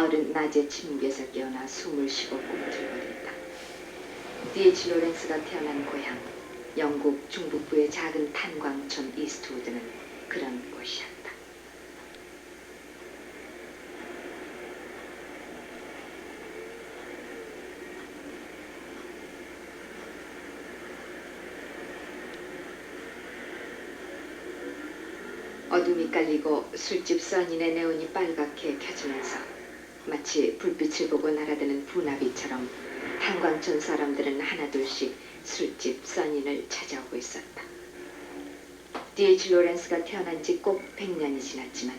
가을은 낮에 침묵에서 깨어나 숨을 쉬고 꿈틀거린다. D.H. 로렌스가 태어난 고향, 영국 중북부의 작은 탄광촌 이스트우드는 그런 곳이었다. 어둠이 깔리고 술집 써니의 네온이 빨갛게 켜지면서 마치 불빛을 보고 날아드는 부나비처럼 탄광촌 사람들은 하나둘씩 술집 써니를 찾아오고 있었다. D.H. 로렌스가 태어난 지 꼭 100년이 지났지만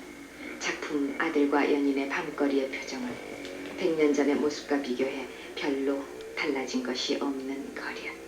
작품 아들과 연인의 밤거리의 표정은 100년 전의 모습과 비교해 별로 달라진 것이 없는 거리였다.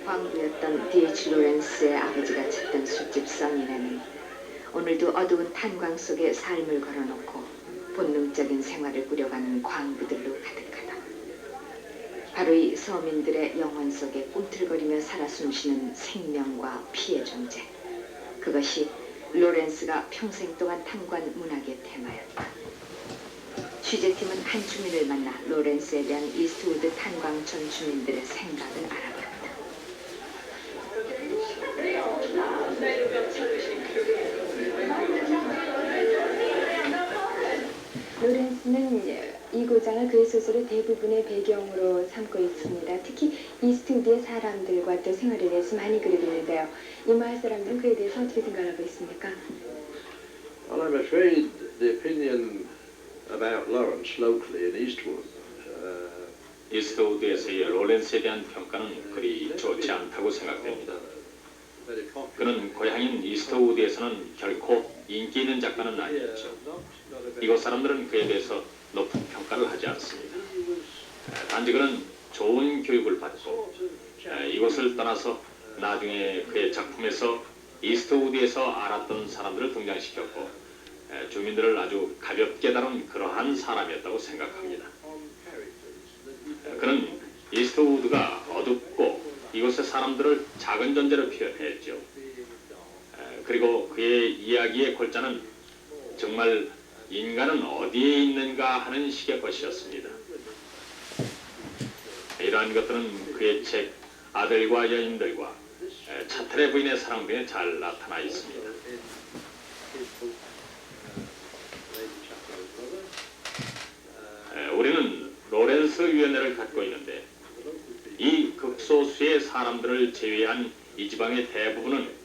광부였던 D.H. 로렌스의 아버지가 찾던 술집 써니는 오늘도 어두운 탄광 속에 삶을 걸어놓고 본능적인 생활을 꾸려가는 광부들로 가득하다. 바로 이 서민들의 영혼 속에 꿈틀거리며 살아 숨쉬는 생명과 피의 존재. 그것이 로렌스가 평생 동안 탐구한 문학의 테마였다. 취재팀은 한 주민을 만나 로렌스에 대한 이스트우드 탄광촌 주민들의 생각을 알아봤다. 로렌스는 이 고장을 그의 소설의 대부분의 배경으로 삼고 있습니다. 특히 이스트우드의 사람들과 또 생활에 대해서 많이 그리고 있는데요. 이 마을 사람들은 그에 대해서 어떻게 생각하고 있습니까? Well, I'm afraid the opinion about Lawrence locally in Eastwood 이스트우드에서의 로렌스에 대한 평가는 그리 좋지 않다고 생각됩니다. 그는 고향인 이스트우드에서는 결코 인기 있는 작가는 아니었죠. 이곳 사람들은 그에 대해서 높은 평가를 하지 않습니다. 단지 그는 좋은 교육을 받고 이곳을 떠나서 나중에 그의 작품에서 이스트우드에서 알았던 사람들을 등장시켰고 주민들을 아주 가볍게 다룬 그러한 사람이었다고 생각합니다. 그는 이스트우드가 어둡고 이곳의 사람들을 작은 존재로 표현했죠. 그리고 그의 이야기의 골자는 정말 인간은 어디에 있는가 하는 식의 것이었습니다. 이러한 것들은 그의 책 아들과 여인들과 차텔의 부인의 사랑 등에 잘 나타나 있습니다. 우리는 로렌스 위원회를 갖고 있는데 이 극소수의 사람들을 제외한 이 지방의 대부분은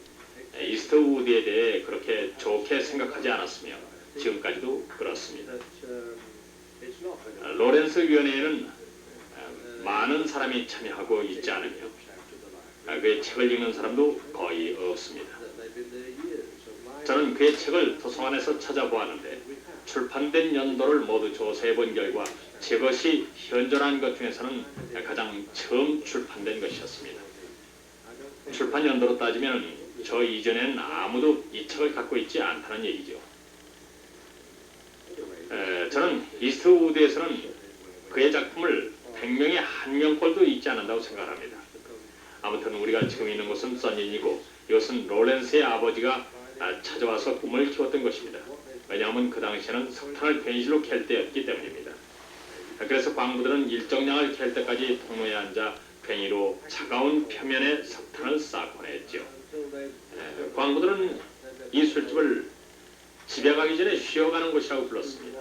이스트우드에 대해 그렇게 좋게 생각하지 않았으며 지금까지도 그렇습니다. 로렌스 위원회에는 많은 사람이 참여하고 있지 않으며 그의 책을 읽는 사람도 거의 없습니다. 저는 그의 책을 도서관에서 찾아보았는데 출판된 연도를 모두 조사해 본 결과 제 것이 현존한 것 중에서는 가장 처음 출판된 것이었습니다. 출판 연도로 따지면 저 이전에는 아무도 이 책을 갖고 있지 않다는 얘기죠. 저는 이스트우드에서는 그의 작품을 100명에 1명꼴도 잊지 않는다고 생각합니다. 아무튼 우리가 지금 있는 곳은 써니이고 이것은 로렌스의 아버지가 찾아와서 꿈을 키웠던 것입니다. 왜냐하면 그 당시에는 석탄을 변실로 캘 때였기 때문입니다. 그래서 광부들은 일정량을 캘 때까지 통로에 앉아 괭이로 차가운 표면에 석탄을 쌓곤 했죠. 광부들은 이 술집을 집에 가기 전에 쉬어가는 곳이라고 불렀습니다.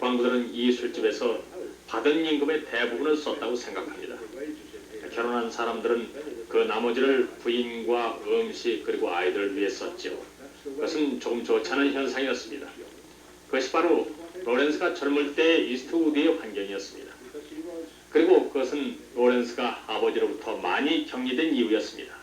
광부들은 이 술집에서 받은 임금의 대부분을 썼다고 생각합니다. 결혼한 사람들은 그 나머지를 부인과 음식 그리고 아이들을 위해 썼죠. 그것은 조금 좋지 않은 현상이었습니다. 그것이 바로 로렌스가 젊을 때의 이스트우드의 환경이었습니다. 그리고 그것은 로렌스가 아버지로부터 많이 격리된 이유였습니다.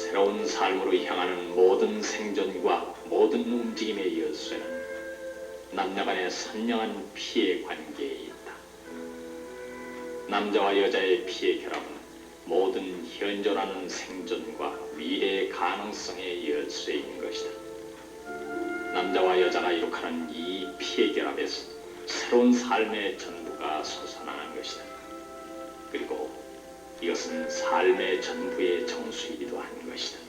새로운 삶으로 향하는 모든 생존과 모든 움직임의 열쇠는 남녀간의 선명한 피의 관계에 있다. 남자와 여자의 피의 결합은 모든 현존하는 생존과 미래의 가능성의 열쇠인 것이다. 남자와 여자가 이룩하는 이 피의 결합에서 새로운 삶의 전부가 솟아나는 것이다. 그리고 이것은 삶의 전부의 정수이기도 한 것이다.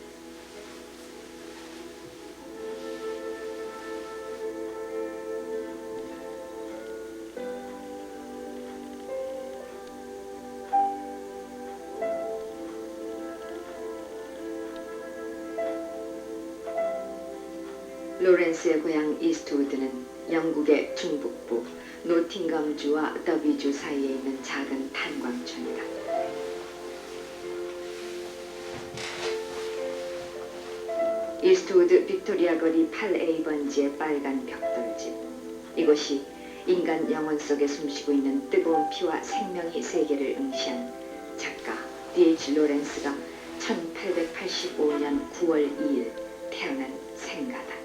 로렌스의 고향 이스트우드는 영국의 중북부 노팅엄주와 더비주 사이에 있는 작은 탄광촌이다. 이스트우드 빅토리아 거리 8A 번지의 빨간 벽돌집. 이곳이 인간 영혼 속에 숨쉬고 있는 뜨거운 피와 생명의 세계를 응시한 작가 D.H. 로렌스가 1885년 9월 2일 태어난 생가다.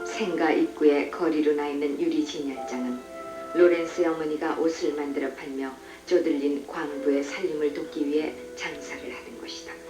생가 입구에 거리로 나 있는 유리 진열장은 로렌스의 어머니가 옷을 만들어 팔며 쪼들린 광부의 살림을 돕기 위해 장사를 하던 곳이다.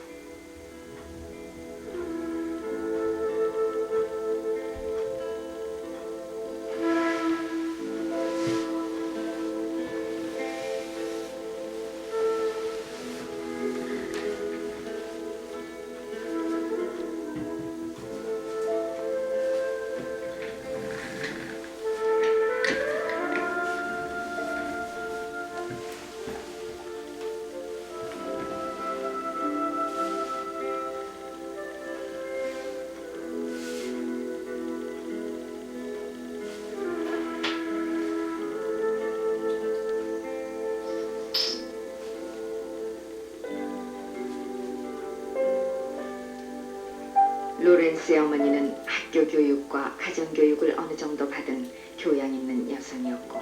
로렌스의 어머니는 학교 교육과 가정 교육을 어느 정도 받은 교양 있는 여성이었고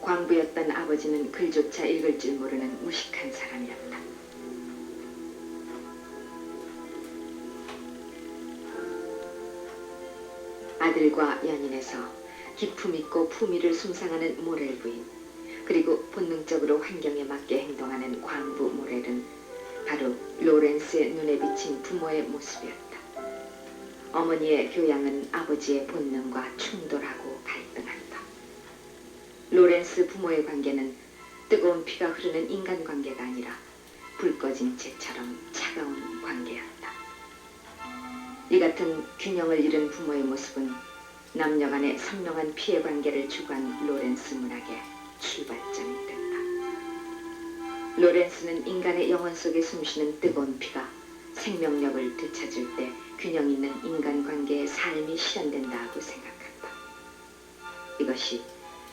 광부였던 아버지는 글조차 읽을 줄 모르는 무식한 사람이었다. 아들과 연인에서 기품 있고 품위를 숭상하는 모렐 부인, 그리고 본능적으로 환경에 맞게 행동하는 광부 모렐은 바로 로렌스의 눈에 비친 부모의 모습이었다. 어머니의 교양은 아버지의 본능과 충돌하고 갈등한다. 로렌스 부모의 관계는 뜨거운 피가 흐르는 인간관계가 아니라 불 꺼진 채처럼 차가운 관계였다. 이 같은 균형을 잃은 부모의 모습은 남녀 간의 선명한 피해 관계를 추구한 로렌스 문학의 출발점이 된다. 로렌스는 인간의 영혼 속에 숨쉬는 뜨거운 피가 생명력을 되찾을 때 균형 있는 인간관계의 삶이 실현된다고 생각한다. 이것이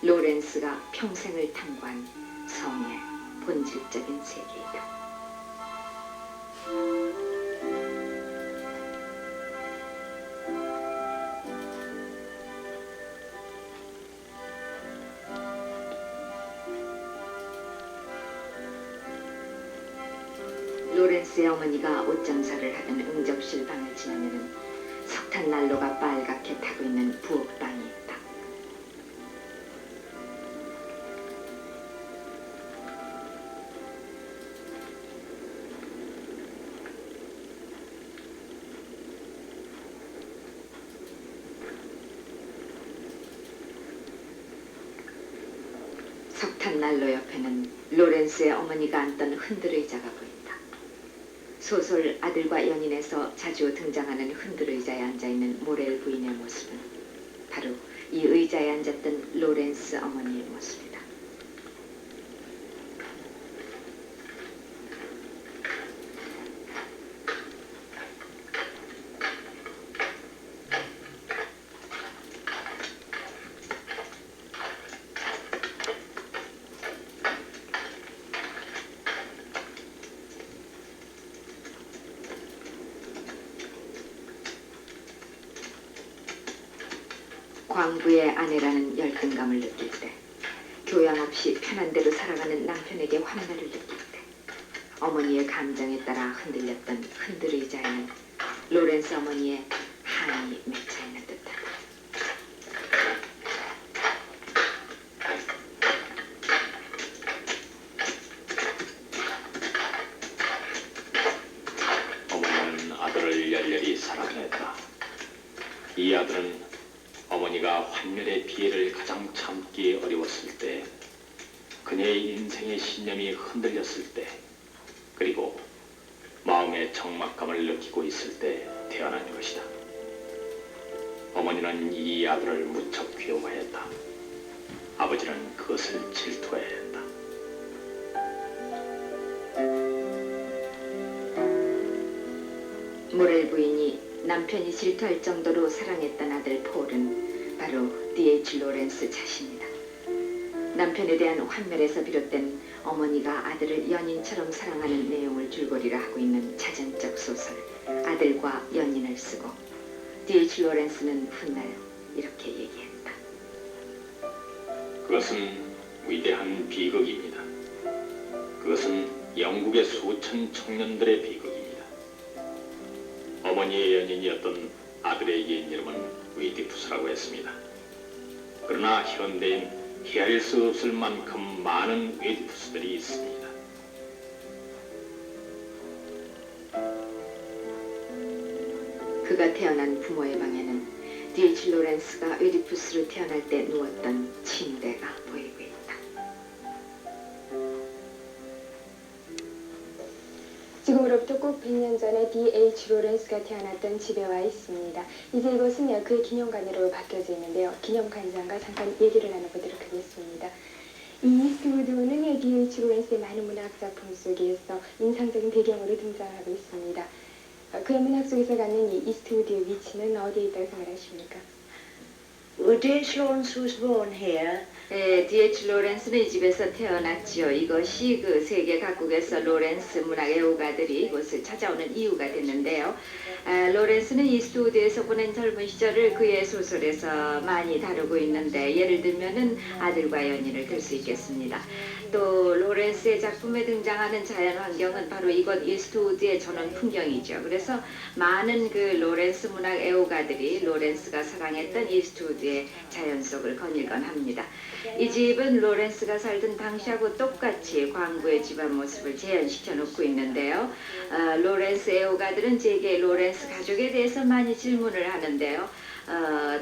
로렌스가 평생을 탐구한 성의 본질적인 세계이다. 로렌스 로렌스의 어머니가 옷장사를 하던 응접실 방을 지나면은 석탄 난로가 빨갛게 타고 있는 부엌방이 있다. 석탄 난로 옆에는 로렌스의 어머니가 앉던 흔들의자가 보인다. 소설 아들과 연인에서 자주 등장하는 흔들의자에 앉아있는 모렐 부인의 모습은 바로 이 의자에 앉았던 로렌스 어머니의 모습이다. 광부의 아내라는 열등감을 느낄 때, 교양 없이 편한 대로 살아가는 남편에게 환멸을 느낄 때, 어머니의 감정에 따라 흔들렸던 흔들의자에는 로렌스 어머니의 한이 맺혀 있는 듯하다. 어머니는 아들을 열렬히 사랑했다. 이 아들은 어머니가 환멸의 피해를 가장 참기 어려웠을 때, 그녀의 인생의 신념이 흔들렸을 때, 그리고 마음의 적막감을 느끼고 있을 때 태어난 것이다. 어머니는 이 아들을 무척 귀여워했다. 아버지는 그것을 질투했다. 모렐 부인이 남편이 질투할 정도로 사랑했던 아들 폴은 바로 D.H. 로렌스 자신이다. 남편에 대한 환멸에서 비롯된 어머니가 아들을 연인처럼 사랑하는 내용을 줄거리로 하고 있는 자전적 소설 아들과 연인을 쓰고 D.H. 로렌스는 훗날 이렇게 얘기했다. 그것은 위대한 비극입니다. 그것은 영국의 수천 청년들의 비극입니다. 어머니의 연인이었던 아들의 옛 이름은 위디푸스라고 했습니다. 그러나 현대엔 헤아릴 수 없을 만큼 많은 위디푸스들이 있습니다. 그가 태어난 부모의 방에는 D.H. 로렌스가 위디푸스로 태어날 때 누웠던 침대가 보이고 있다. 지금으로부터 꼭 100년 전에 D.H. 로렌스가 태어났던 집에 와 있습니다. 이제 이곳은 그의 기념관으로 바뀌어져 있는데요. 기념관장과 잠깐 얘기를 나눠보도록 하겠습니다. 이 이스트우드는 D.H. 로렌스의 많은 문학 작품 속에서 인상적인 배경으로 등장하고 있습니다. 그의 문학 속에서 갖는 이 이스트우드의 위치는 어디에 있다고 생각하십니까? D.H. Lawrence was born here. D.H. 로렌스는 이 집에서 태어났지요. 이것이 그 세계 각국에서 로렌스 문학 애호가들이 이곳을 찾아오는 이유가 됐는데요. 로렌스는 이스트우드에서 보낸 젊은 시절을 그의 소설에서 많이 다루고 있는데, 예를 들면은 아들과 연인을 들 수 있겠습니다. 또 로렌스의 작품에 등장하는 자연 환경은 바로 이곳 이스트우드의 전원 풍경이죠. 그래서 많은 그 로렌스 문학 애호가들이 로렌스가 사랑했던 이스트우드의 자연 속을 거닐건합니다. 이 집은 로렌스가 살던 당시하고 똑같이 광부의 집안 모습을 재현시켜 놓고 있는데요. 로렌스 애호가들은 제게 로렌스 가족에 대해서 많이 질문을 하는데요.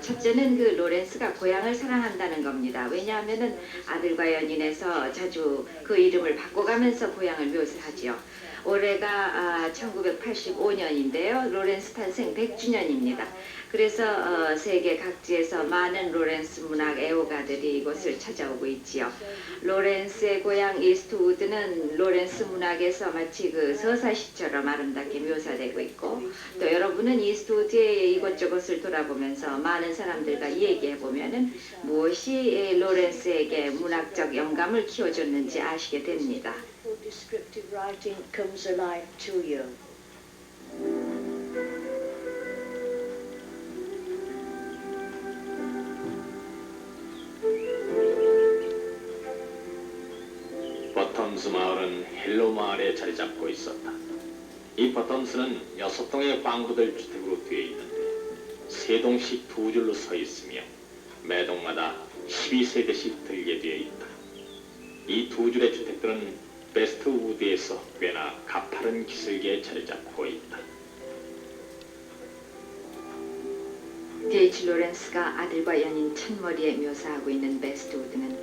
첫째는 그 로렌스가 고향을 사랑한다는 겁니다. 왜냐하면은 아들과 연인에서 자주 그 이름을 바꿔가면서 고향을 묘사하지요. 올해가 1985년인데요. 로렌스 탄생 100주년입니다. 그래서 세계 각지에서 많은 로렌스 문학 애호가들이 이곳을 찾아오고 있지요. 로렌스의 고향 이스트우드는 로렌스 문학에서 마치 그 서사시처럼 아름답게 묘사되고 있고, 또 여러분은 이스트우드의 이곳저곳을 돌아보면서 많은 사람들과 얘기해보면은 무엇이 로렌스에게 문학적 영감을 키워줬는지 아시게 됩니다. Descriptive writing comes alive to you. 버텀스 마을은 헬로 마을에 자리 잡고 있었다. 이 버텀스는 6동의 광부들 주택으로 되어 있는데 3동씩 2줄로 서 있으며 매 동마다 12세대씩 들게 되어 있다. 이 2줄의 주택들은 베스트우드에서 꽤나 가파른 기슭에 자리 잡고 있다. D.H. 로렌스가 아들과 연인 첫머리에 묘사하고 있는 베스트우드는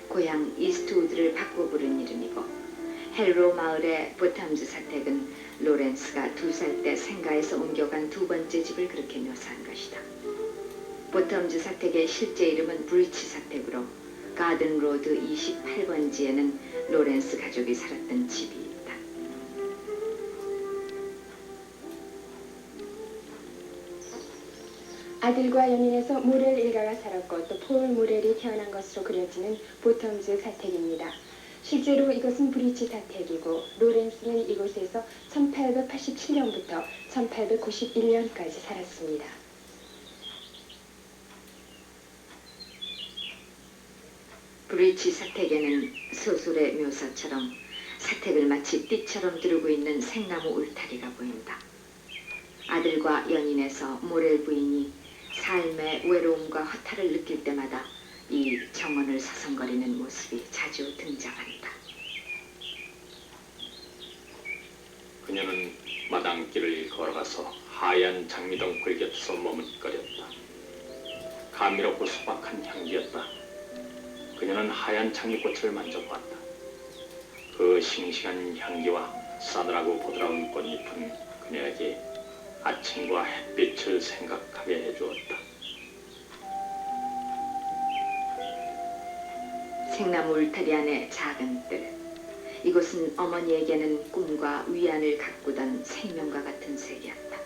고향 이스트우드를 바꿔 부른 이름이고 헬로 마을의 보탐즈 사택은 로렌스가 2살 때 생가에서 옮겨간 2번째 집을 그렇게 묘사한 것이다. 보텀즈 사택의 실제 이름은 브리치 사택으로 가든 로드 28번지에는 로렌스 가족이 살았던 집이 있다. 아들과 연인에서 모렐 일가가 살았고 또 폴 모렐이 태어난 것으로 그려지는 보텀즈 사택입니다. 실제로 이것은 브리치 사택이고 로렌스는 이곳에서 1887년부터 1891년까지 살았습니다. 브리치 사택에는 소설의 묘사처럼 사택을 마치 띠처럼 두르고 있는 생나무 울타리가 보인다. 아들과 연인에서 모렐 부인이 삶의 외로움과 허탈을 느낄 때마다 이 정원을 서성거리는 모습이 자주 등장한다. 그녀는 마당길을 걸어가서 하얀 장미덩굴 곁에서 머뭇거렸다. 감미롭고 소박한 향기였다. 그녀는 하얀 장미꽃을 만져보았다. 그 싱싱한 향기와 싸늘하고 보드라운 꽃잎은 그녀에게 아침과 햇빛을 생각하게 해주었다. 생나무 울타리 안의 작은 뜰. 이곳은 어머니에게는 꿈과 위안을 가꾸던 생명과 같은 세계였다.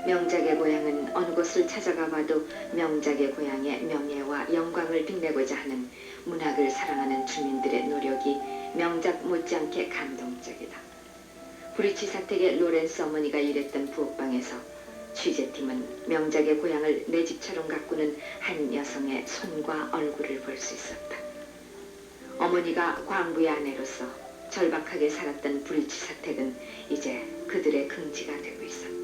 명작의 고향은 어느 곳을 찾아가 봐도 명작의 고향의 명예와 영광을 빛내고자 하는 문학을 사랑하는 주민들의 노력이 명작 못지않게 감동적이다. 브리치 사택의 로렌스 어머니가 일했던 부엌방에서 취재팀은 명작의 고향을 내 집처럼 가꾸는 한 여성의 손과 얼굴을 볼 수 있었다. 어머니가 광부의 아내로서 절박하게 살았던 브리치 사택은 이제 그들의 긍지가 되고 있었다.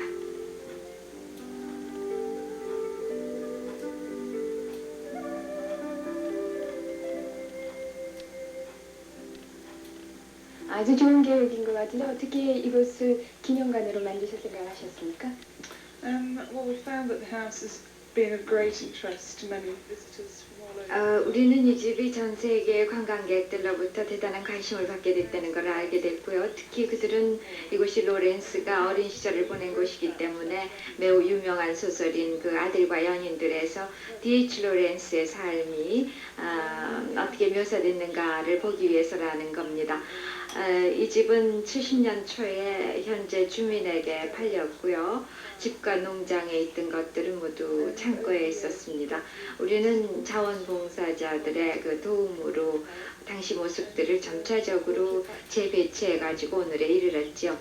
아주 좋은 계획인 것 같은데 어떻게 이곳을 기념관으로 만드실 생각하셨습니까? Well, we found that the house has been of great interest to many visitors from all over. 우리는 이 집이 전 세계 관광객들로부터 대단한 관심을 받게 됐다는 걸 알게 됐고요. 특히 그들은 이곳이 로렌스가 어린 시절을 보낸 곳이기 때문에 매우 유명한 소설인 그 아들과 연인들에서 D.H. 로렌스의 삶이 어떻게 묘사됐는가를 보기 위해서라는 겁니다. 이 집은 70년 초에 현재 주민에게 팔렸고요. 집과 농장에 있던 것들은 모두 창고에 있었습니다. 우리는 자원봉사자들의 그 도움으로 당시 모습들을 점차적으로 재배치해가지고 오늘에 이르렀죠.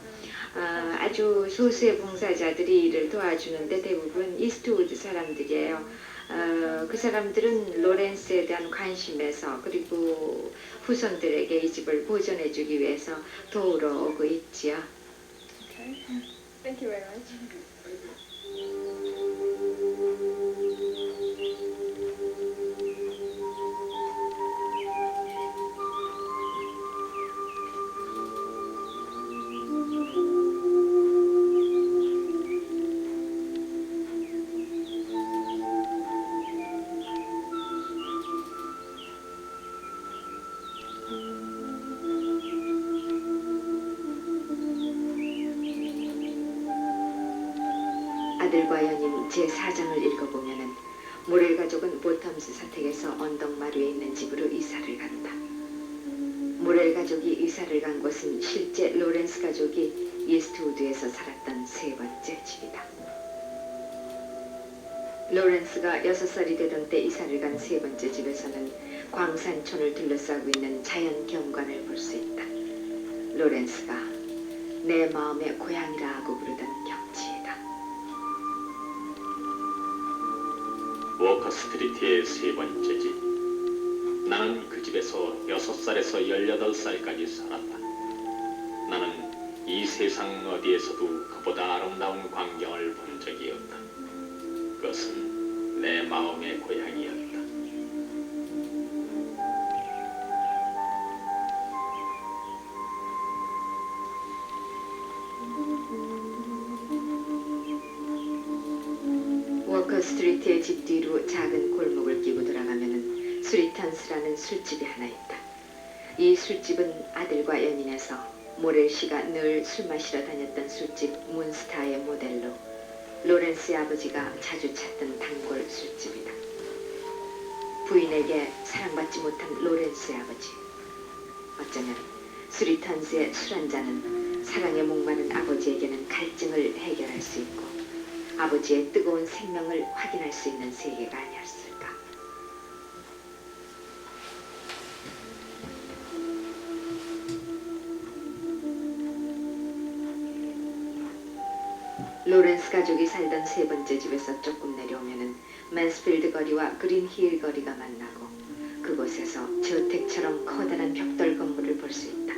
아주 소수의 봉사자들이 이를 도와주는데 대부분 이스트우드 사람들이에요. 그 사람들은 로렌스에 대한 관심에서 그리고 후손들에게 이 집을 보존해주기 위해서 도우러 오고 있지요. Okay. Thank you very much. 아들과 연인 제4장을 읽어보면은 모렐 가족은 보텀스 사택에서 언덕마루에 있는 집으로 이사를 갔다. 모렐 가족이 이사를 간 곳은 실제 로렌스 가족이 이스트우드에서 살았던 3번째 집이다. 로렌스가 6살이 되던 때 이사를 간 3번째 집에서는 광산촌을 둘러싸고 있는 자연 경관을 볼 수 있다. 로렌스가 내 마음의 고향이라 하고 부르던 경치이다. 워커 스트리트의 세 번째 집. 나는 그 집에서 6살에서 18살까지 살았다. 나는 이 세상 어디에서도 그보다 아름다운 광경을 본 적이 없다. 그것은 내 마음의 고향이었다. 워커 스트리트의 집 뒤로 작은 골목을 끼고 들어가면은 수리턴스라는 술집이 하나 있다. 이 술집은 아들과 연인에서 모렐 씨가 늘 술 마시러 다녔던 술집 문스타의 모델로 로렌스의 아버지가 자주 찾던 단골 술집이다. 부인에게 사랑받지 못한 로렌스의 아버지. 어쩌면 수리턴스의 술 한 잔은 사랑에 목마른 아버지에게는 갈증을 해결할 수 있고 아버지의 뜨거운 생명을 확인할 수 있는 세계가 아니었을까. 로렌스 가족이 살던 세 번째 집에서 조금 내려오면은 맨스필드 거리와 그린힐 거리가 만나고 그곳에서 저택처럼 커다란 벽돌 건물을 볼 수 있다.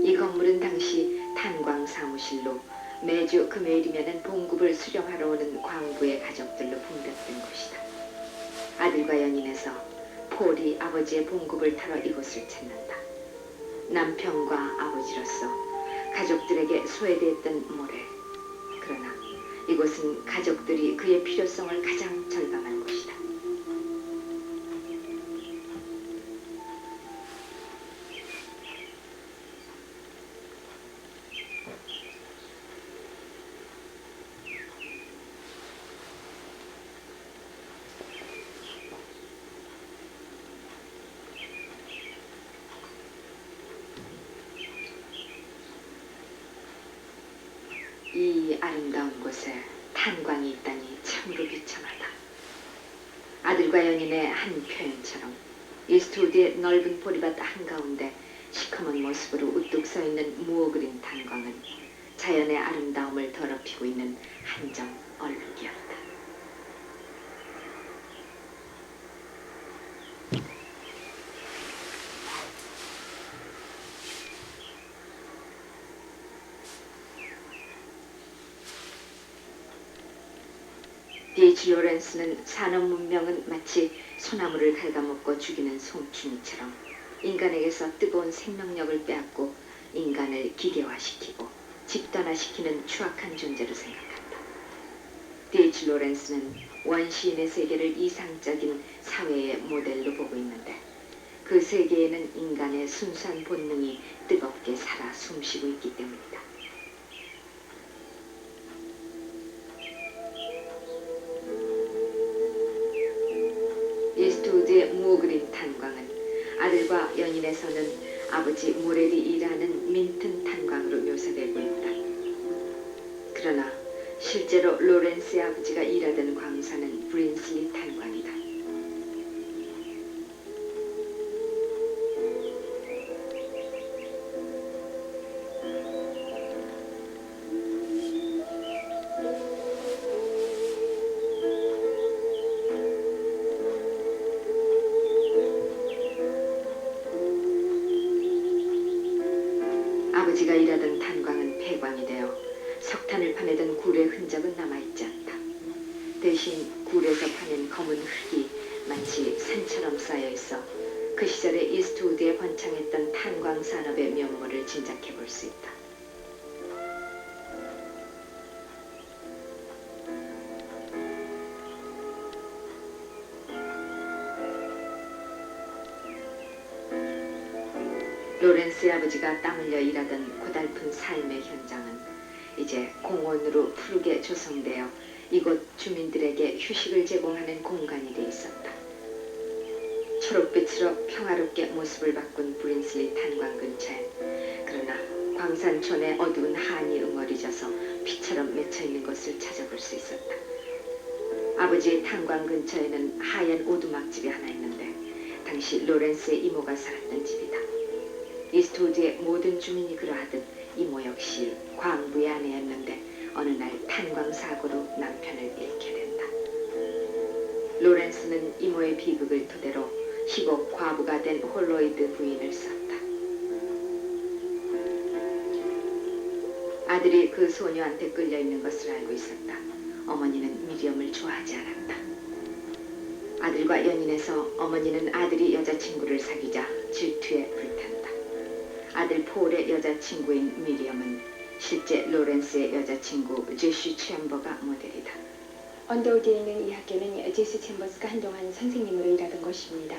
이 건물은 당시 탄광 사무실로 매주 금요일이면은 봉급을 수령하러 오는 광부의 가족들로 붐볐던 곳이다. 아들과 연인에서 폴이 아버지의 봉급을 타러 이곳을 찾는다. 남편과 아버지로서 가족들에게 소외됐던 모레. 그러나 이곳은 가족들이 그의 필요성을 가장 절감한 곳이다. 이 아름다운 곳에 탄광이 있다니 참으로 비참하다. 아들과 연인의 한 표현처럼 이스트우드의 넓은 보리밭 한가운데 시커먼 모습으로 우뚝 서있는 무어그린 탄광은 자연의 아름다움을 더럽히고 있는 한정 얼룩이었다. D.H. 로렌스는 산업 문명은 마치 소나무를 갉아먹고 죽이는 송충이처럼 인간에게서 뜨거운 생명력을 빼앗고 인간을 기계화시키고 집단화시키는 추악한 존재로 생각한다. D.H. 로렌스는 원시인의 세계를 이상적인 사회의 모델로 보고 있는데 그 세계에는 인간의 순수한 본능이 뜨겁게 살아 숨쉬고 있기 때문이다. 이스트우드의 무어그린 탄광은 아들과 연인에서는 아버지 모렐이 일하는 민튼 탄광으로 묘사되고 있다. 그러나 실제로 로렌스의 아버지가 일하던 광산은 브린슬리 탄광이다. 아버지가 일하던 탄광은 폐광이 되어 석탄을 파내던 굴의 흔적은 남아있지 않다. 대신 굴에서 파낸 검은 흙이 마치 산처럼 쌓여있어 그 시절에 이스트우드에 번창했던 탄광 산업의 면모를 짐작해 볼 수 있다. 로렌스의 아버지가 땀 흘려 일하던 고달픈 삶의 현장은 이제 공원으로 푸르게 조성되어 이곳 주민들에게 휴식을 제공하는 공간이 돼 있었다. 초록빛으로 평화롭게 모습을 바꾼 브린슬리 탄광 근처에 그러나 광산촌의 어두운 한이 응어리져서 피처럼 맺혀있는 것을 찾아볼 수 있었다. 아버지의 탄광 근처에는 하얀 오두막집이 하나 있는데 당시 로렌스의 이모가 살았던 집이다. 이스트우드의 모든 주민이 그러하듯 이모 역시 광부의 아내였는데 어느 날 탄광 사고로 남편을 잃게 된다. 로렌스는 이모의 비극을 토대로 희곡 과부가 된 홀로이드 부인을 썼다. 아들이 그 소녀한테 끌려 있는 것을 알고 있었다. 어머니는 미리엄을 좋아하지 않았다. 아들과 연인해서 어머니는 아들이 여자친구를 사귀자 질투에 불탄다. 아들 폴의 여자친구인 미리엄은 실제 로렌스의 여자친구 제시 챔버가 모델이다. 언더우드에 있는 이 학교는 제시 챔버스가 한동안 선생님으로 일하던 곳입니다.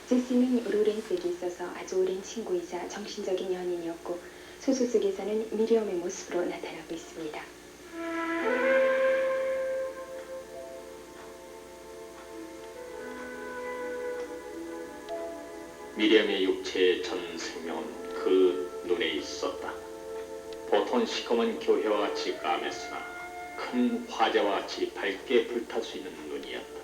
제시는 로렌스에게 있어서 아주 오랜 친구이자 정신적인 연인이었고 소설 속에서는 미리엄의 모습으로 나타나고 있습니다. 미리엄의 육체의 전 생명은 그 눈에 있었다. 보통 시커먼 교회와 같이 까맸으나 큰 화재와 같이 밝게 불탈 수 있는 눈이었다.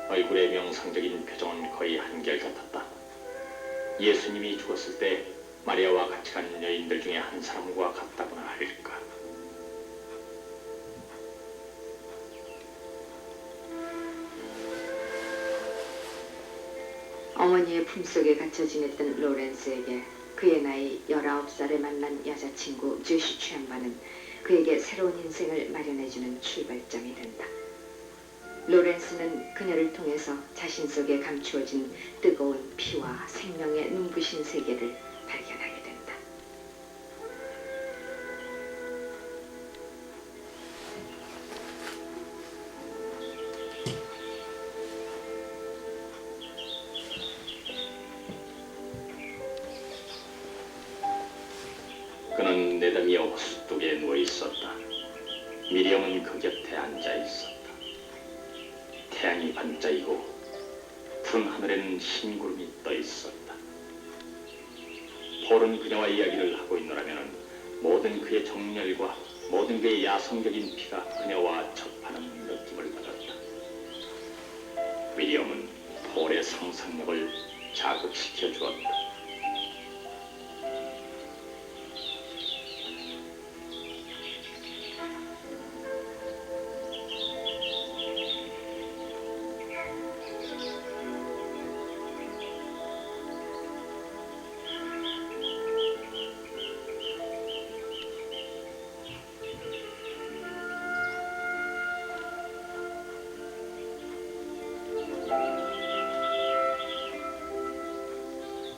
얼굴의 명상적인 표정은 거의 한결같았다. 예수님이 죽었을 때 마리아와 같이 간 여인들 중에 한 사람과 같다고나 할까. 어머니의 품속에 갇혀 지냈던 로렌스에게 그의 나이 19살에 만난 여자친구 제시 챔버는 그에게 새로운 인생을 마련해주는 출발점이 된다. 로렌스는 그녀를 통해서 자신 속에 감추어진 뜨거운 피와 생명의 눈부신 세계를 발견하게 된다. 그는 내담이어 호숫둑에 누워 있었다. 미리엄은 그 곁에 앉아 있었다. 태양이 반짝이고 푸른 하늘에는 흰 구름이 떠 있었다. 폴은 그녀와 이야기를 하고 있노라면 모든 그의 정열과 모든 그의 야성적인 피가 그녀와 접하는 느낌을 받았다. 미리엄은 폴의 상상력을 자극시켜 주었다.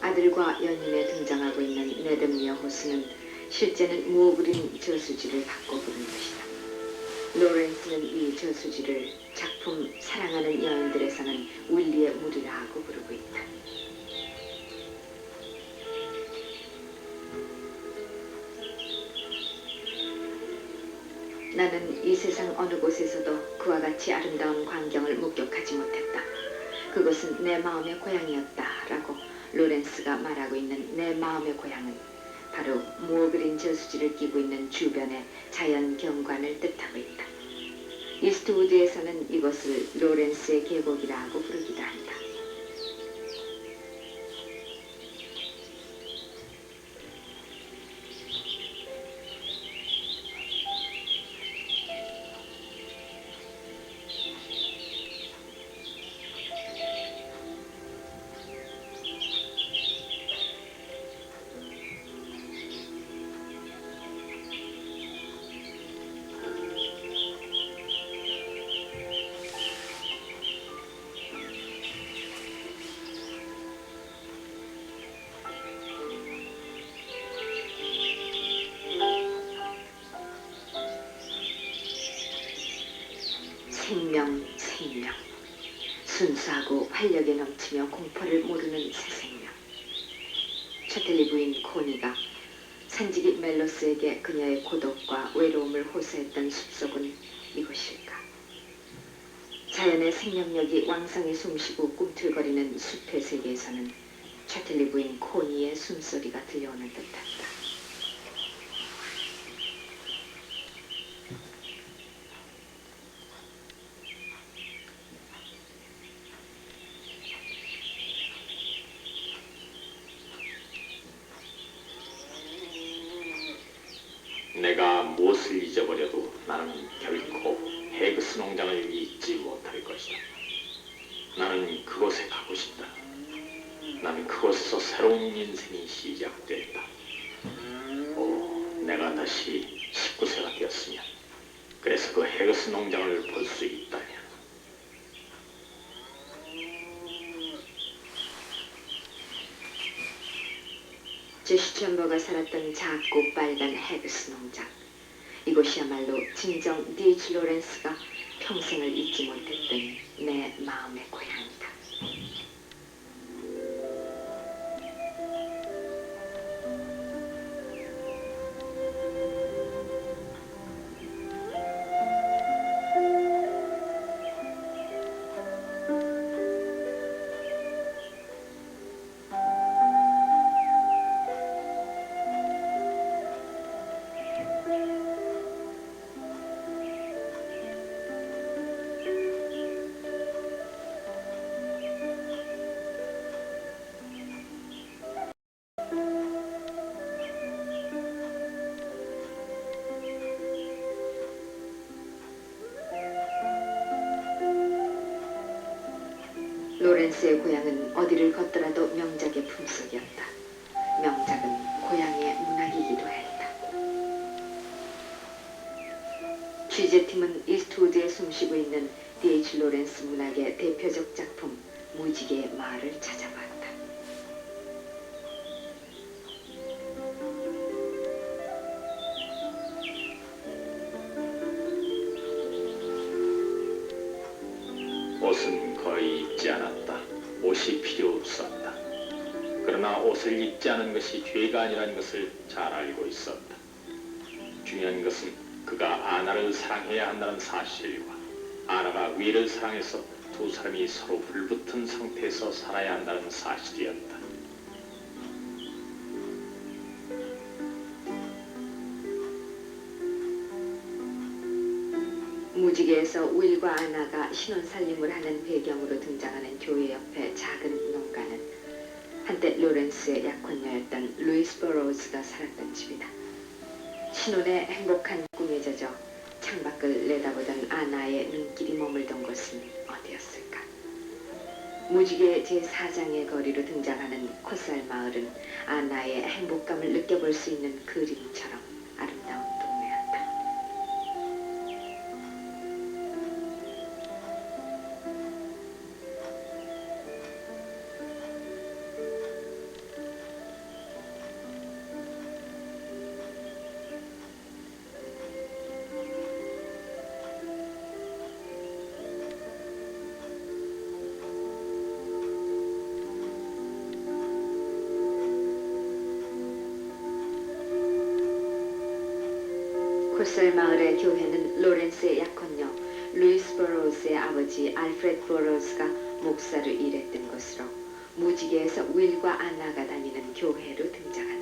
아들과 연인에 등장하고 있는 네덤미어 호스는 실제는 무오그린 저수지를 바꿔 부른 것이다. 로렌스는 이 저수지를 작품 사랑하는 여인들에서는 윌리의 물이라고 부르고 있다. 나는 이 세상 어느 곳에서도 그와 같이 아름다운 광경을 목격하지 못했다. 그것은 내 마음의 고향이었다라고 로렌스가 말하고 있는 내 마음의 고향은 바로 무어그린 저수지를 끼고 있는 주변의 자연 경관을 뜻하고 있다. 이스트우드에서는 이것을 로렌스의 계곡이라고 부르기도 한다. 생명. 순수하고 활력에 넘치며 공포를 모르는 새 생명. 셔틀리 부인 코니가 산지기 멜로스에게 그녀의 고독과 외로움을 호소했던 숲속은 이곳일까? 자연의 생명력이 왕성히 숨쉬고 꿈틀거리는 숲의 세계에서는 셔틀리 부인 코니의 숨소리가 들려오는 듯한다. 내가 무엇을 잊어버려도 나는 결코 헤그스 농장을 잊지 못할 것이다. 나는 그곳에 가고 싶다. 나는 그곳에서 새로운 인생이 시작됐다. 오, 내가 다시 19세가 되었으면, 그래서 그 헤그스 농장을 볼 수 있다면. 제시 챔버가 살았던 작고 빨간 헤그스 농장. 이곳이야말로 진정 D.H. 로렌스가 평생을 잊지 못했던 내 마음의 고향이다. 로렌스의 고향은 어디를 걷더라도 명작의 품속이었다. 명작은 고향의 문학이기도 했다. 취재팀은 이스트우드에 숨쉬고 있는 D.H. 로렌스 문학의 대표적 작품 무지개의 마을을 찾아봤다. 옷은 거의 입지 않았다. 옷이 필요 없었다. 그러나 옷을 입지 않은 것이 죄가 아니라는 것을 잘 알고 있었다. 중요한 것은 그가 아나를 사랑해야 한다는 사실과 아나가 위를 사랑해서 두 사람이 서로 불붙은 상태에서 살아야 한다는 사실이었다. 무지개에서 윌과 아나가 신혼살림을 하는 배경으로 등장하는 교회 옆의 작은 농가는 한때 로렌스의 약혼녀였던 루이스 버로우즈가 살았던 집이다. 신혼의 행복한 꿈에 젖어 창밖을 내다보던 아나의 눈길이 머물던 곳은 어디였을까? 무지개 제4장의 거리로 등장하는 콧살 마을은 아나의 행복감을 느껴볼 수 있는 그림처럼 아름다운 동네였다. 콧살 마을의 교회는 로렌스의 약혼녀 루이스 버로우즈의 아버지 알프레드 버로우즈가 목사로 일했던 것으로 무지개에서 윌과 아나가 다니는 교회로 등장한다.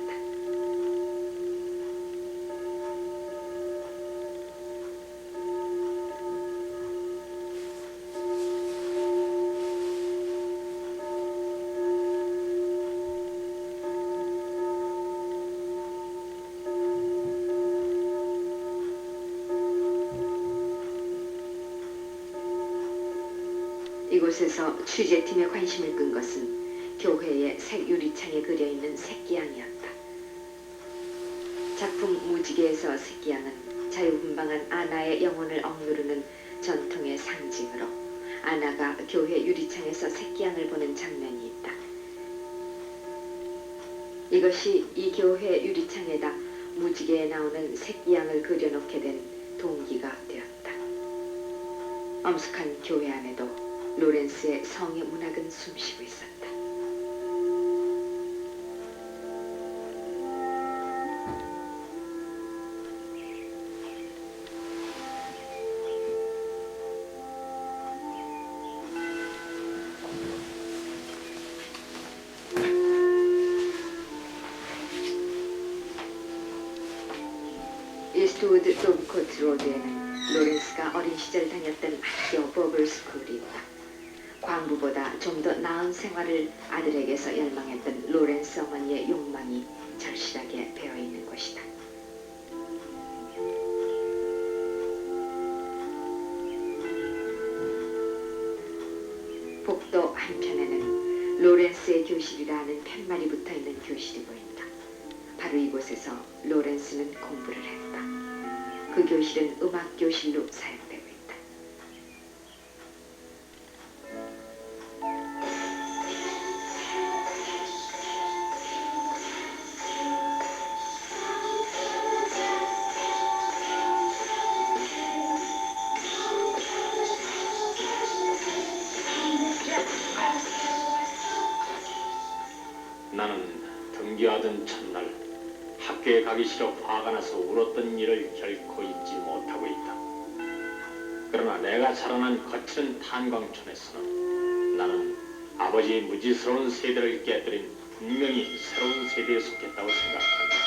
이곳에서 취재팀의 관심을 끈 것은 교회의 색 유리창에 그려있는 새끼양이었다. 작품 무지개에서 새끼양은 자유분방한 아나의 영혼을 억누르는 전통의 상징으로 아나가 교회 유리창에서 새끼양을 보는 장면이 있다. 이것이 이 교회 유리창에다 무지개에 나오는 새끼양을 그려놓게 된 동기가 되었다. 엄숙한 교회 안에도 로렌스의 성의 문학은 숨쉬고 있었다. 이스트우드 도브코트 로드에는 로렌스가 어린 시절 다녔던 학교 버블 스쿨이 있다. 광부보다 좀 더 나은 생활을 아들에게서 열망했던 로렌스 어머니의 욕망이 절실하게 배어있는 곳이다. 교실이라는 팻말이 붙어있는 교실이 보인다. 바로 이곳에서 로렌스는 공부를 했다. 그 교실은 음악 교실로 사용되고 있다. 나는 등교하던 첫날 학교에 가기 싫어 화가 나서 울었던 일을 결코 잊지 못하고 있다. 그러나 내가 자라난 거칠은 탄광촌에서는 나는 아버지의 무지스러운 세대를 깨뜨린 분명히 새로운 세대에 속했다고 생각한다.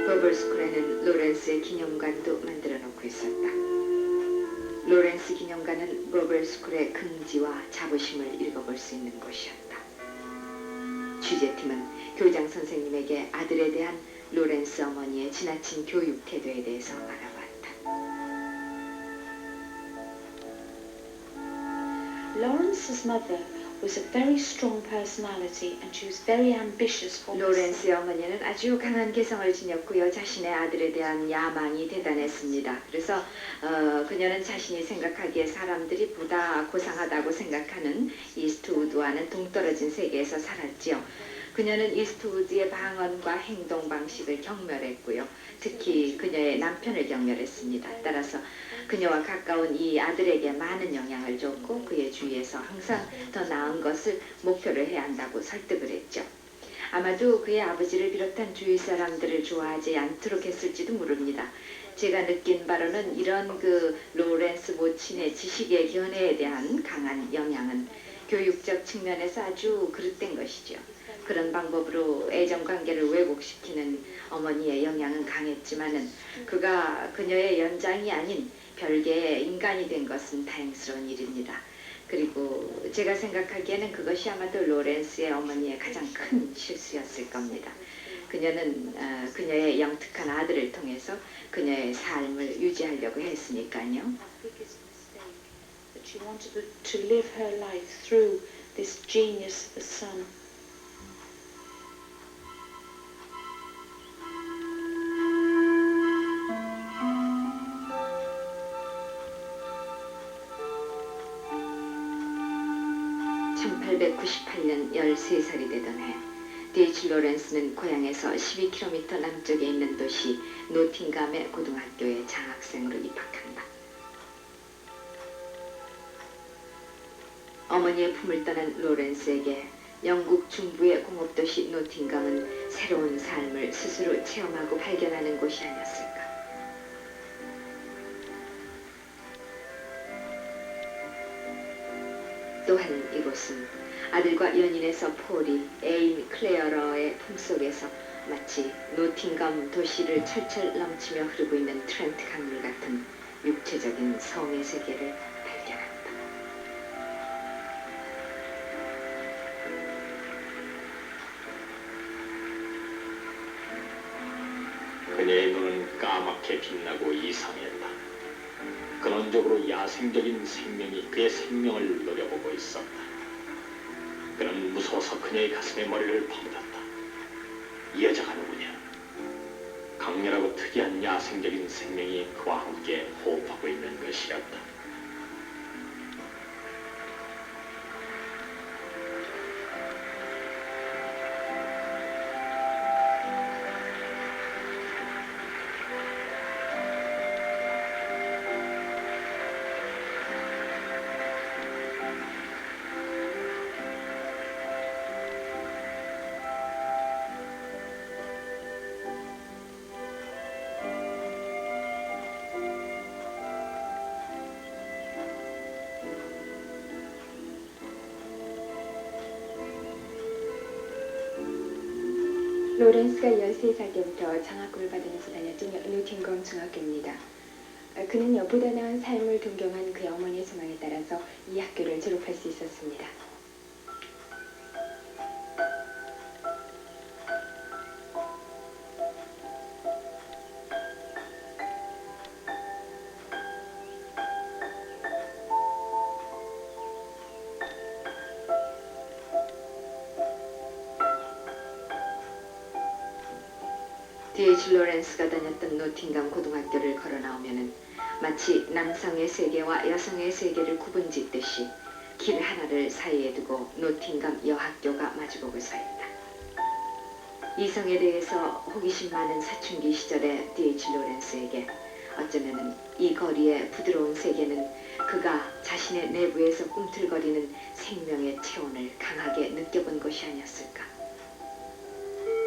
버벌스쿨에는 로렌스의 기념관도 만들어 놓고 있었다. 로렌스 기념관은 버벌스쿨의 긍지와 자부심을 읽어볼 수 있는 곳이었다. 취재팀은 교장 선생님에게 아들에 대한 로렌스 어머니의 지나친 교육 태도에 대해서 알아봤다. Lawrence's mother was a very strong personality and she was very ambitious for her son. 로렌스의 어머니는 아주 강한 개성을 지녔고요. 자신의 아들에 대한 야망이 대단했습니다. 그래서 그녀는 자신이 생각하기에 사람들이 보다 고상하다고 생각하는 이스트우드와는 동떨어진 세계에서 살았지요. 그녀는 이스트우드의 방언과 행동 방식을 경멸했고요. 특히 그녀의 남편을 경멸했습니다. 따라서 그녀와 가까운 이 아들에게 많은 영향을 줬고 그의 주위에서 항상 더 나은 것을 목표로 해야 한다고 설득을 했죠. 아마도 그의 아버지를 비롯한 주위 사람들을 좋아하지 않도록 했을지도 모릅니다. 제가 느낀 바로는 이런 로렌스 모친의 지식의 견해에 대한 강한 영향은 교육적 측면에서 아주 그릇된 것이죠. 그런 방법으로 애정관계를 왜곡시키는 어머니의 영향은 강했지만은 그가 그녀의 연장이 아닌 별개의 인간이 된 것은 다행스러운 일입니다. 그리고 제가 생각하기에는 그것이 아마도 로렌스의 어머니의 가장 큰 실수였을 겁니다. 그녀는 그녀의 영특한 아들을 통해서 그녀의 삶을 유지하려고 했으니까요. Biggest mistake that she wanted to live her life through this genius of a son. 년 13살이 되던 해 D.H. 로렌스는 고향에서 12km 남쪽에 있는 도시 노팅감의 고등학교에 장학생으로 입학한다. 어머니의 품을 떠난 로렌스에게 영국 중부의 공업도시 노팅감은 새로운 삶을 스스로 체험하고 발견하는 곳이 아니었을까. 또한 이곳은 아들과 연인에서 폴이 에이미 클레어러의 품속에서 마치 노팅감 도시를 철철 넘치며 흐르고 있는 트렌트 강물 같은 육체적인 성의 세계를 발견한다. 그녀의 눈은 까맣게 빛나고 이상했다. 근원적으로 야생적인 생명이 그의 생명을 노려보고 있었다. 그는 무서워서 그녀의 가슴에 머리를 박았다. 이 여자가 누구냐? 강렬하고 특이한 야생적인 생명이 그와 함께 호흡하고 있는 것이었다. 로렌스가 13살 때부터 장학금을 받으면서 다녔던 노팅엄 중학교입니다. 그는요, 보다 나은 삶을 동경한 그의 어머니의 소망에 따라서 이 학교를 졸업할 수 있었습니다. D.H. 로렌스가 다녔던 노팅감 고등학교를 걸어 나오면은 마치 남성의 세계와 여성의 세계를 구분짓듯이 길 하나를 사이에 두고 노팅감 여학교가 마주보고 서 있다. 이성에 대해서 호기심 많은 사춘기 시절의 D.H. 로렌스에게 어쩌면은 이 거리의 부드러운 세계는 그가 자신의 내부에서 꿈틀거리는 생명의 체온을 강하게 느껴본 것이 아니었을까.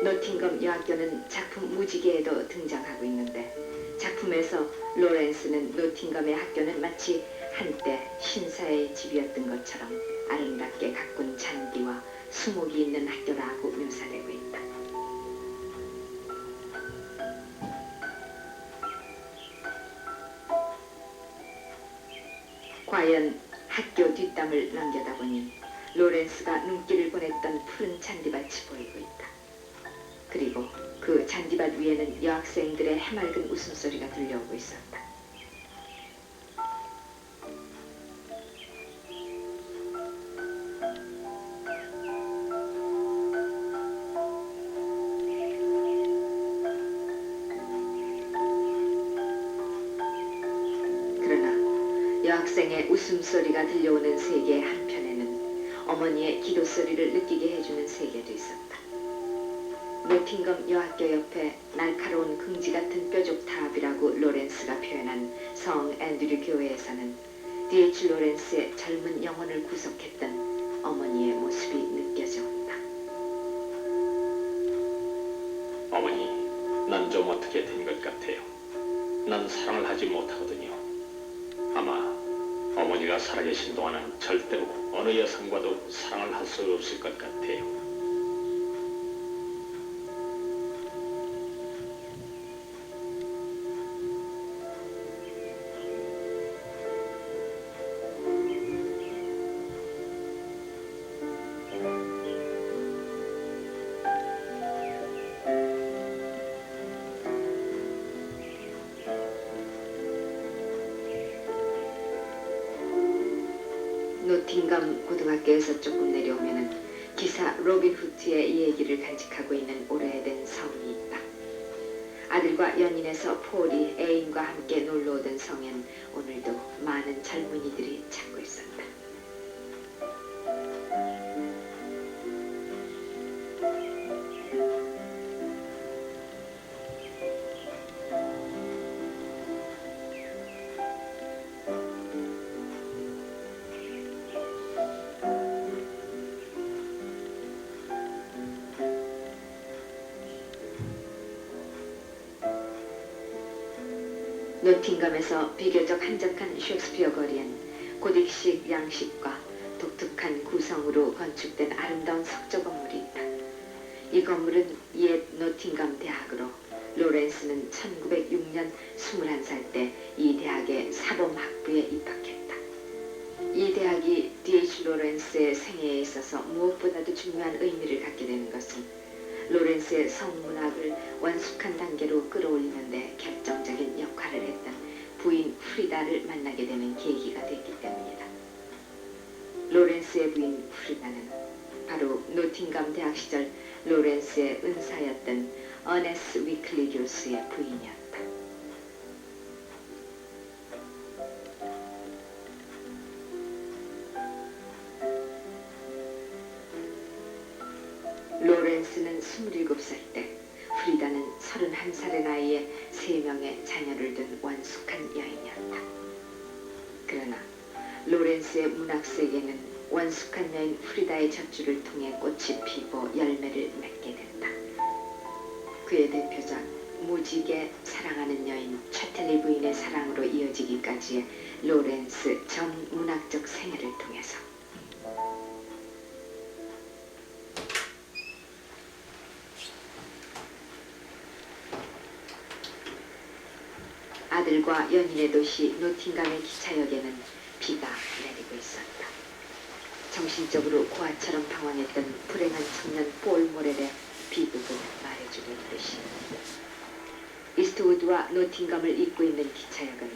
노팅엄 여학교는 작품 무지개에도 등장하고 있는데 작품에서 로렌스는 노팅엄의 학교는 마치 한때 신사의 집이었던 것처럼 아름답게 가꾼 잔디와 수목이 있는 학교라고 묘사되고 있다. 과연 학교 뒷담을 넘겨다 보니 로렌스가 눈길을 보냈던 푸른 잔디밭이 보이고 있다. 그리고 그 잔디밭 위에는 여학생들의 해맑은 웃음소리가 들려오고 있었다. 그러나 여학생의 웃음소리가 들려오는 세계 한편에는 어머니의 기도소리를 느끼게 해주는 세계도 있었다. 노팅엄 여학교 옆에 날카로운 긍지 같은 뾰족 타압이라고 로렌스가 표현한 성 앤드류 교회에서는 D.H. 로렌스의 젊은 영혼을 구속했던 어머니의 모습이 느껴져 온다. 어머니, 난 좀 어떻게 된 것 같아요. 난 사랑을 하지 못하거든요. 아마 어머니가 살아계신 동안은 절대로 어느 여성과도 사랑을 할 수 없을 것 같아요. 노팅엄 고등학교에서 조금 내려오면은 기사 로빈 후트의 이 얘기를 간직하고 있는 오래된 성이 있다. 아들과 연인에서 폴이 애인과 함께 놀러 오던 성엔 오늘도 많은 젊은이들이 찾고 있었다. 노팅엄에서 비교적 한적한 셰익스피어 거리엔 고딕식 양식과 독특한 구성으로 건축된 아름다운 석조 건물이 있다. 이 건물은 옛 노팅엄 대학으로 로렌스는 1906년 21살 때 이 대학의 사범학부에 입학했다. 이 대학이 D.H. 로렌스의 생애에 있어서 무엇보다도 중요한 의미를 갖게 되는 것은 로렌스의 성문학을 완숙한 단계로 끌어올리는 데 결정적인 역할을 했던 부인 프리다를 만나게 되는 계기가 됐기 때문이다. 로렌스의 부인 프리다는 바로 노팅엄 대학 시절 로렌스의 은사였던 어네스 위클리 교수의 부인이었다. 로렌스는 27살 때, 프리다는 31살의 나이에 3명의 자녀를 둔 완숙한 여인이었다. 그러나 로렌스의 문학 세계는 완숙한 여인 프리다의 젖줄을 통해 꽃이 피고 열매를 맺게 된다. 그의 대표작 무지개 사랑하는 여인 채틀리 부인의 사랑으로 이어지기까지의 로렌스 전 문학적 생애를 통해서 아들과 연인의 도시 노팅엄의 기차역에는 비가 내리고 있었다. 정신적으로 고아처럼 방황했던 불행한 청년 폴 모렐의 비극을 말해주고 있듯이 이스트우드와 노팅엄을 잇고 있는 기차역은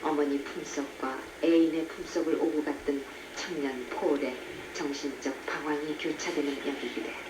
어머니 품속과 애인의 품속을 오고 갔던 청년 폴의 정신적 방황이 교차되는 역이기도 했다.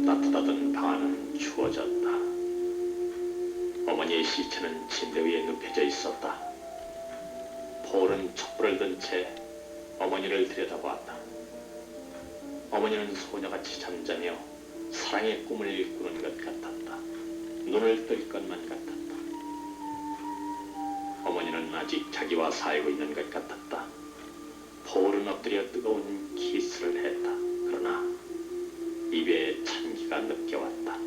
따뜻하던 방 안은 추워졌다. 어머니의 시체는 침대 위에 눕혀져 있었다. 폴은 촛불을 든 채 어머니를 들여다보았다. 어머니는 소녀같이 잠자며 사랑의 꿈을 꾸는 것 같았다. 눈을 뜰 것만 같았다. 어머니는 아직 자기와 살고 있는 것 같았다. 폴은 엎드려 뜨거운 키스를 했다. 그러나 입에 찬기가 느껴왔다.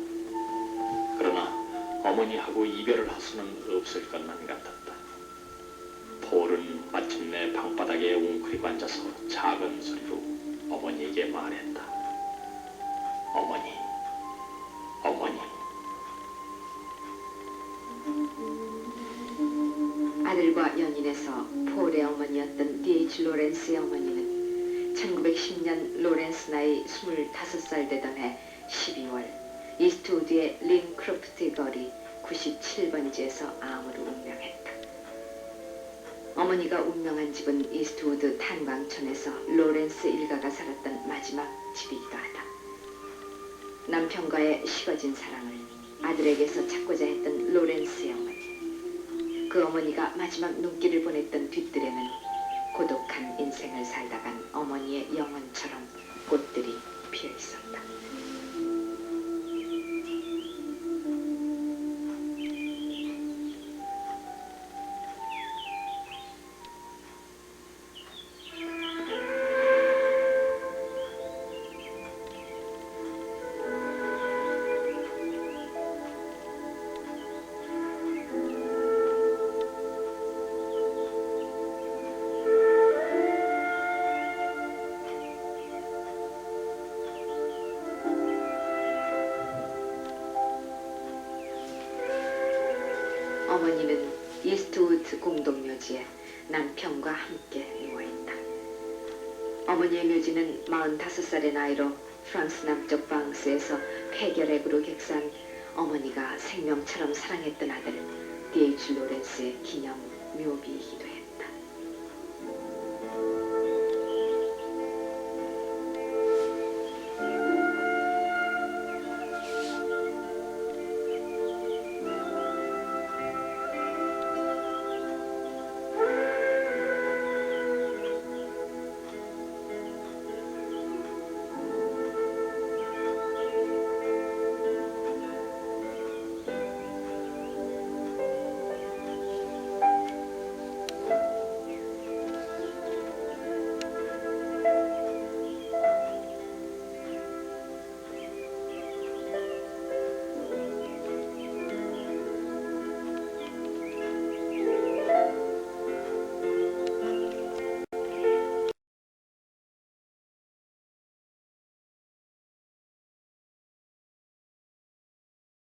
그러나 어머니하고 이별을 할 수는 없을 것만 같았다. 폴은 마침내 방바닥에 웅크리고 앉아서 작은 소리로 어머니에게 말했다. 어머니, 어머니. 아들과 연인에서 폴의 어머니였던 D.H. 로렌스의 어머니는 1910년 로렌스 나이 25살 되던 해 12월 이스트우드의 린 크로프트 거리 97번지에서 암으로 운명했다. 어머니가 운명한 집은 이스트우드 탄광촌에서 로렌스 일가가 살았던 마지막 집이기도 하다. 남편과의 식어진 사랑을 아들에게서 찾고자 했던 로렌스의 어머니. 그 어머니가 마지막 눈길을 보냈던 뒤뜰에는 고독한 인생을 살다간 어머니의 영혼처럼 꽃들이 피어 있었다. 어머니는 이스트우드 공동묘지에 남편과 함께 누워있다. 어머니의 묘지는 45살의 나이로 프랑스 남쪽 방스에서 폐결핵으로 객사한 어머니가 생명처럼 사랑했던 아들 D.H. 로렌스의 기념 묘비이기도